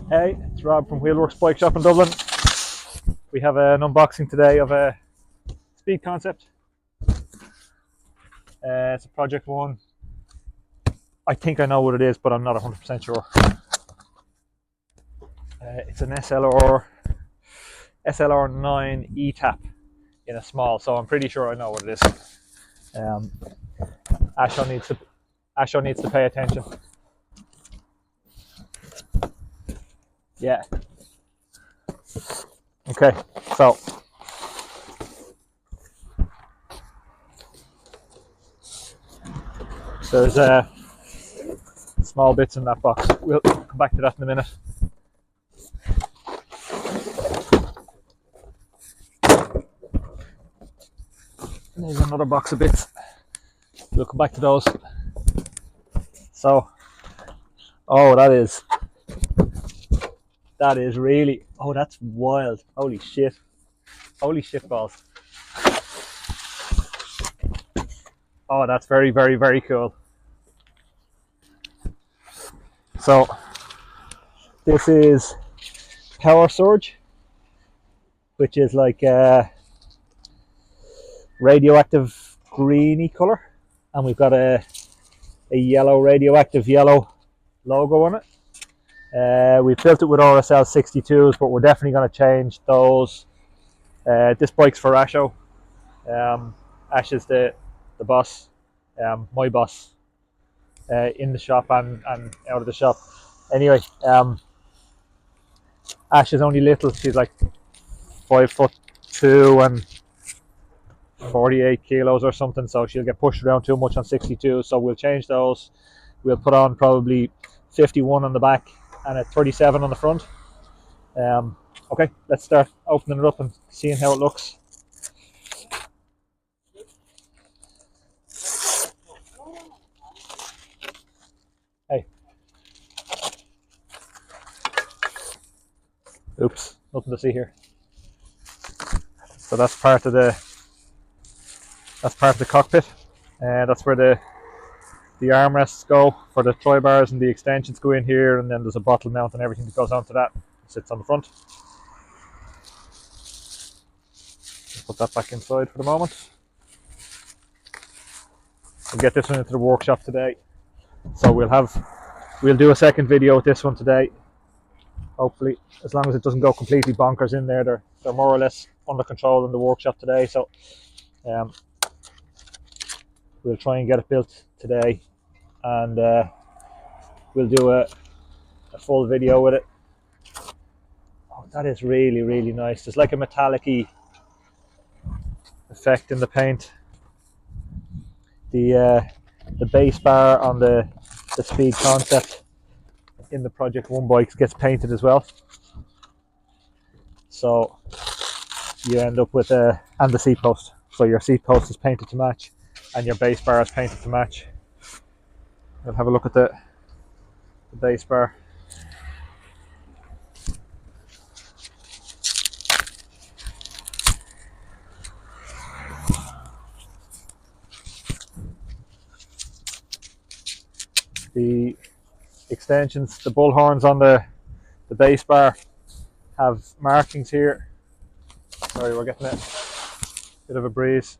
Hey, it's Rob from Wheelworks Bike Shop in Dublin. We have an unboxing today of a Speed Concept. It's a Project 1. I think I know what it is, but I'm not 100% sure. It's an SLR 9 eTap in a small, so I'm pretty sure I know what it is. Asho needs to pay attention. Yeah. Okay, so there's small bits in that box. We'll come back to that in a minute. And there's another box of bits. We'll come back to those. So, oh, that is really, oh, that's wild. Holy shit balls. Oh, that's very, very, very cool. So this is Power Surge, which is like a radioactive greeny color, and we've got a yellow, radioactive yellow logo on it. We built it with RSL 62s, but we're definitely going to change those. This bike's for Asho. Ash is the boss, my boss, in the shop and out of the shop. Anyway, Ash is only little. She's like 5'2" and 48 kilos or something, so she'll get pushed around too much on 62. So we'll change those. We'll put on probably 51 on the back and a 37 on the front. Okay, let's start opening it up and seeing how it looks. Hey. Oops, nothing to see here. So that's part of the cockpit. That's where the armrests go for the tri bars, and the extensions go in here, and then there's a bottle mount and everything that goes onto that. It sits on the front. Put that back inside for the moment. We'll get this one into the workshop today. So we'll do a second video with this one today. Hopefully, as long as it doesn't go completely bonkers in there, they're more or less under control in the workshop today. So we'll try and get it built today, and we'll do a full video with it. Oh, that is really, really nice. There's like a metallic-y effect in the paint. The base bar on the Speed Concept in the Project 1 bikes gets painted as well. So you end up with and the seat post. So your seat post is painted to match, and your base bar is painted to match. We'll have a look at the base bar. The extensions, the bull horns on the base bar have markings here. Sorry, we're getting a bit of a breeze.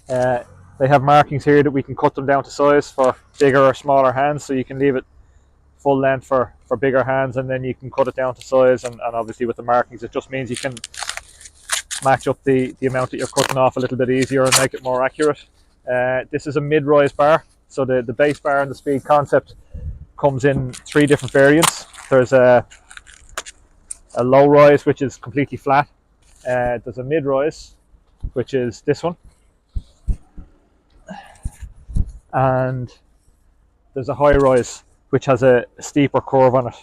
They have markings here that we can cut them down to size for bigger or smaller hands, so you can leave it full length for bigger hands, and then you can cut it down to size, and obviously with the markings it just means you can match up the amount that you're cutting off a little bit easier and make it more accurate. This is a mid-rise bar, so the base bar and the Speed Concept comes in 3 different variants. There's a low rise, which is completely flat. There's a mid rise, which is this one, and there's a high rise, which has a steeper curve on it.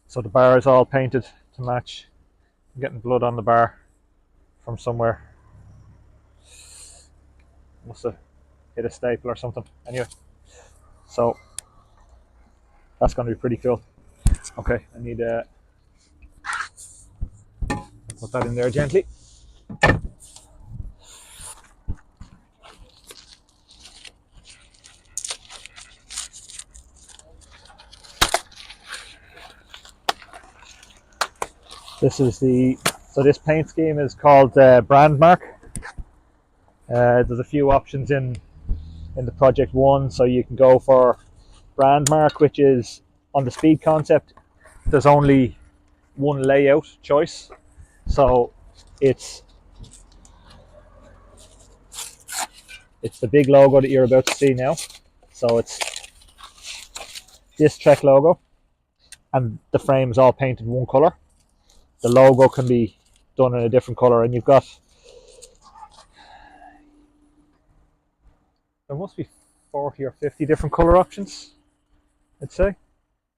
So the bar is all painted to match. I'm getting blood on the bar from somewhere. Must have hit a staple or something. Anyway, so that's going to be pretty cool. Okay, I need to put that in there gently. So this paint scheme is called brand mark. There's a few options in the project one, so you can go for brand mark, which is on the Speed Concept. There's only one layout choice, so it's the big logo that you're about to see now. So it's this Trek logo, and the frame's all painted one color. The logo can be done in a different color, and you've got, there must be 40 or 50 different color options, I'd say,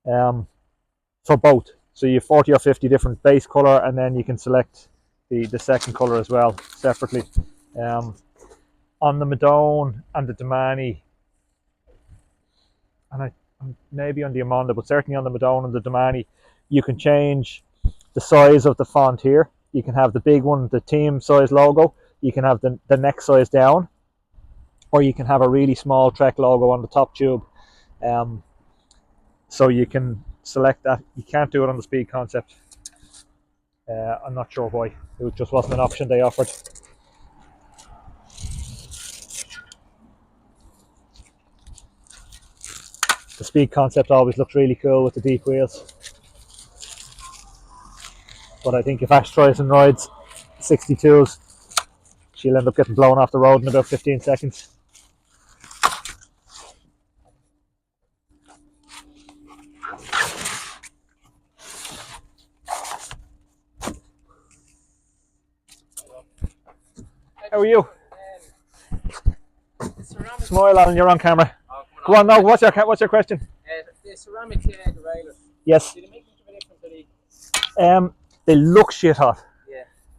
for both. So you have 40 or 50 different base color, and then you can select the second color as well separately. On the Madone and the Damani, and maybe on the Amonda, but certainly on the Madone and the Damani, you can change the size of the font here. You can have the big one, the team size logo. You can have the next size down, or you can have a really small Trek logo on the top tube. So you can select that. You can't do it on the Speed Concept. I'm not sure why. It just wasn't an option they offered. The Speed Concept always looks really cool with the deep wheels. But I think if Ash tries and rides 62s, she'll end up getting blown off the road in about 15 seconds. How are you? Smile, Alan, you're on camera. Go on, no, what's your question? The ceramic derailleurs. Yes. Do they make much of a difference to They look shit hot.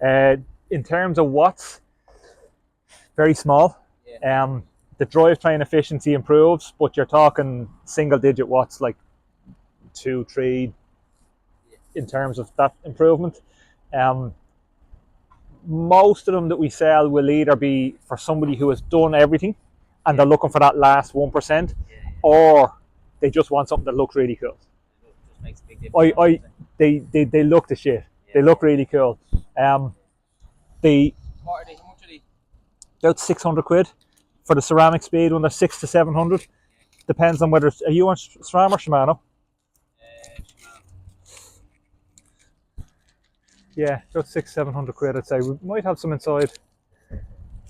Yeah. In terms of watts, very small. Yeah. The drivetrain efficiency improves, but you're talking single digit watts, like 2, 3, in terms of that improvement. Most of them that we sell will either be for somebody who has done everything and they're looking for that last 1%, or they just want something that looks really cool. just makes a big difference? They look the shit. Yeah. They look really cool. What are they? How much are they? About 600 quid for the ceramic Speed one. They're 600 to 700. Depends on whether are you on SRAM or Shimano? Yeah, about 600-700 quid, I'd say. We might have some inside.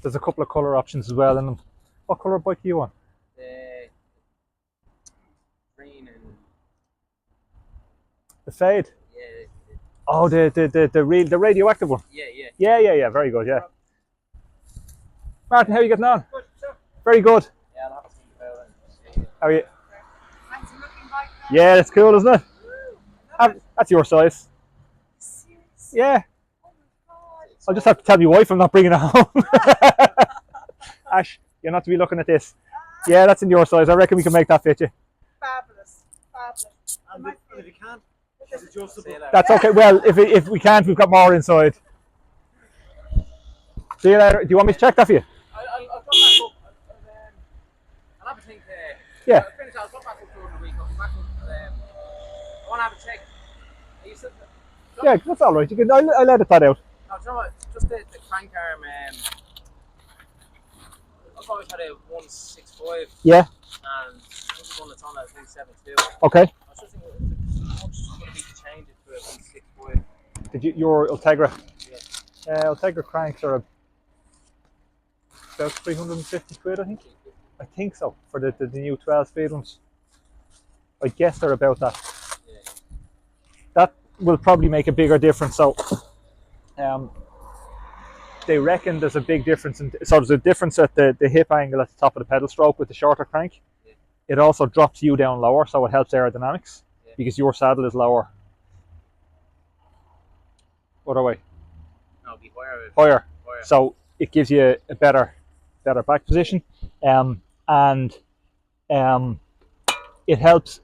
There's a couple of colour options as well in them. What colour bike are you on? Green and the Fade? Yeah. Oh, the radioactive one? Yeah. Very good, yeah. Martin, how are you getting on? Good, sure. Very good. Yeah, I'll have to think about it. How are you? Fancy looking bike now. Yeah, that's cool, isn't it? That's your size. Yeah. Oh my God. I'll just have to tell my wife I'm not bringing it home. Ash, you're not to be looking at this. Yeah, that's in your size. I reckon we can make that fit you. Fabulous. And if you can't, it's adjustable. That's okay. Well, if we can't, we've got more inside. See you later. Do you want me to check that for you? I'll come back up. I'll have a think. Yeah. I'll come back up during the week. I'll come back up. I want to have a check. Are you sitting there? Yeah, that's all right. You can. I'll edit that out. No, do you know what? Just the crank arm. I've always had a 165. Yeah. And this is one that's on at 172. Okay. I was just thinking, how much would it be to change it to a 165? Did you your Ultegra? Yeah. Ultegra cranks are about 350 quid, I think. I think so for the new 12 speed ones. I guess they're about that. Yeah. That will probably make a bigger difference. So, they reckon there's a big difference. So there's a difference at the hip angle at the top of the pedal stroke with the shorter crank. Yeah. It also drops you down lower, so it helps aerodynamics because your saddle is lower. Other way. No, it'll be higher. Higher. So it gives you a better back position, and it helps.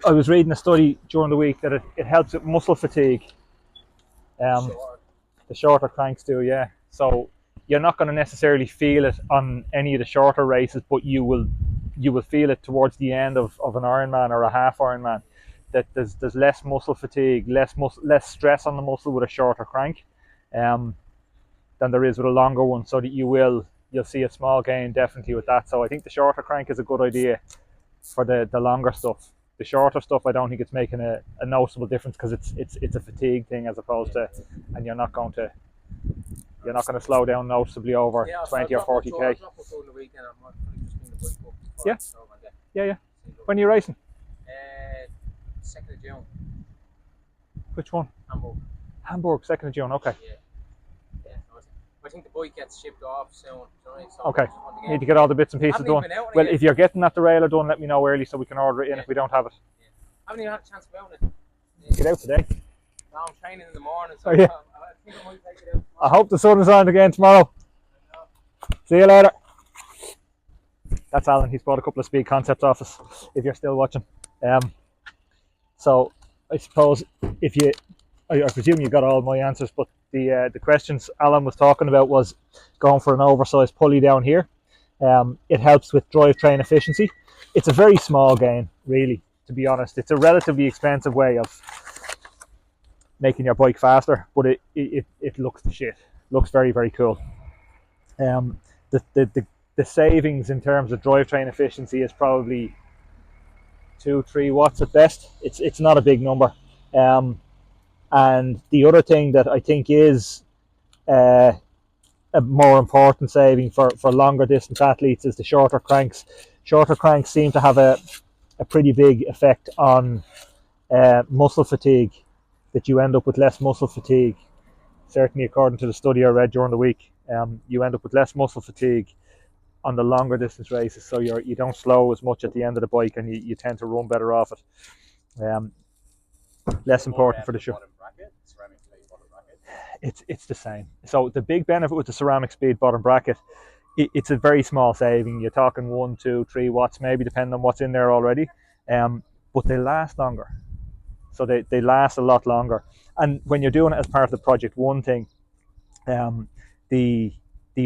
I was reading a study during the week that it helps with muscle fatigue. The shorter cranks do, yeah. So you're not going to necessarily feel it on any of the shorter races, but you will feel it towards the end of an Ironman or a half Ironman. that there's less muscle fatigue, less stress on the muscle with a shorter crank, than there is with a longer one. So that you'll see a small gain definitely with that. So I think the shorter crank is a good idea for the longer stuff. The shorter stuff, I don't think it's making a noticeable difference because it's a fatigue thing as opposed to, and you're not going to slow down noticeably over 20 or 40k. Yeah. Yeah. When are you racing? 2nd of June. Which one? Hamburg, 2nd of June. Okay. Yeah. I think the bike gets shipped off soon. So Okay. You need to get all the bits and pieces done. Well, if you're getting that derailleur done, let me know early so we can order it in if we don't have it. I haven't even had a chance to go out it. Get out today. No, I'm training in the morning, so I think I might take it out. I hope the sun is on again tomorrow. See you later. That's Alan. He's bought a couple of Speed Concept off us, if you're still watching. So I suppose I presume you got all my answers, but the questions Alan was talking about was going for an oversized pulley down here. It helps with drivetrain efficiency. It's a very small gain, really, to be honest. It's a relatively expensive way of making your bike faster, but it looks the shit. Looks very, very cool. The savings in terms of drivetrain efficiency is probably 2-3 watts at best. It's not a big number. And the other thing that I think is a more important saving for longer distance athletes is the shorter cranks. Shorter cranks seem to have a pretty big effect on muscle fatigue, that you end up with less muscle fatigue. Certainly according to the study I read during the week, you end up with less muscle fatigue on the longer distance races, so you don't slow as much at the end of the bike, and you tend to run better off it. Less important for the show. It's the same. So the big benefit with the ceramic speed bottom bracket, it's a very small saving. You're talking 1, 2, 3 watts, maybe, depending on what's in there already. But they last longer. So they last a lot longer. And when you're doing it as part of the Project One thing, the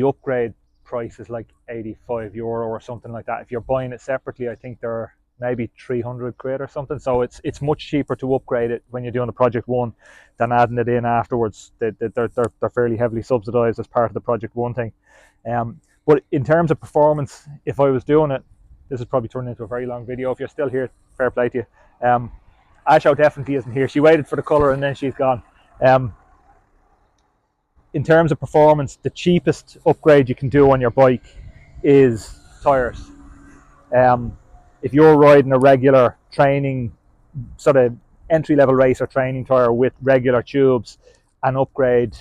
upgrade price is like €85 or something like that. If you're buying it separately, I think they're maybe 300 quid or something. So it's much cheaper to upgrade it when you're doing the Project One than adding it in afterwards. They're fairly heavily subsidized as part of the Project One thing. But in terms of performance, if I was doing it, this is probably turning into a very long video. If you're still here, fair play to you. Asho definitely isn't here. She waited for the colour and then she's gone. In terms of performance, the cheapest upgrade you can do on your bike is tyres. If you're riding a regular training, sort of entry-level racer training tyre with regular tubes, an upgrade,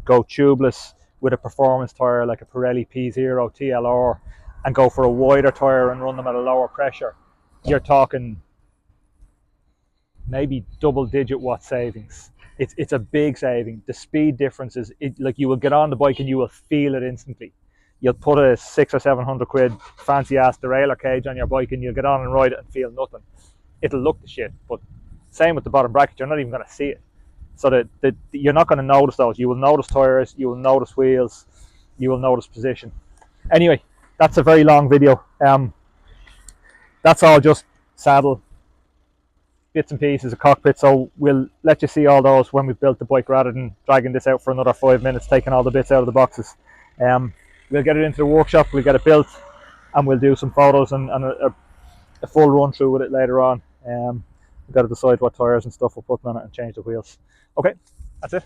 go tubeless with a performance tyre like a Pirelli P0 TLR and go for a wider tyre and run them at a lower pressure, you're talking maybe double-digit watt savings. It's a big saving. The speed difference is, like, you will get on the bike and you will feel it instantly. You'll put a 600 or 700 quid fancy ass derailleur cage on your bike and you'll get on and ride it and feel nothing. It'll look the shit, but same with the bottom bracket, you're not even going to see it. So that you're not going to notice those. You will notice tyres, you will notice wheels, you will notice position. Anyway, that's a very long video. That's all just saddle bits and pieces of cockpit, so we'll let you see all those when we've built the bike rather than dragging this out for another 5 minutes, taking all the bits out of the boxes. We'll get it into the workshop, we'll get it built, and we'll do some photos and a full run through with it later on. We've got to decide what tyres and stuff we're putting on it and change the wheels. Okay, that's it.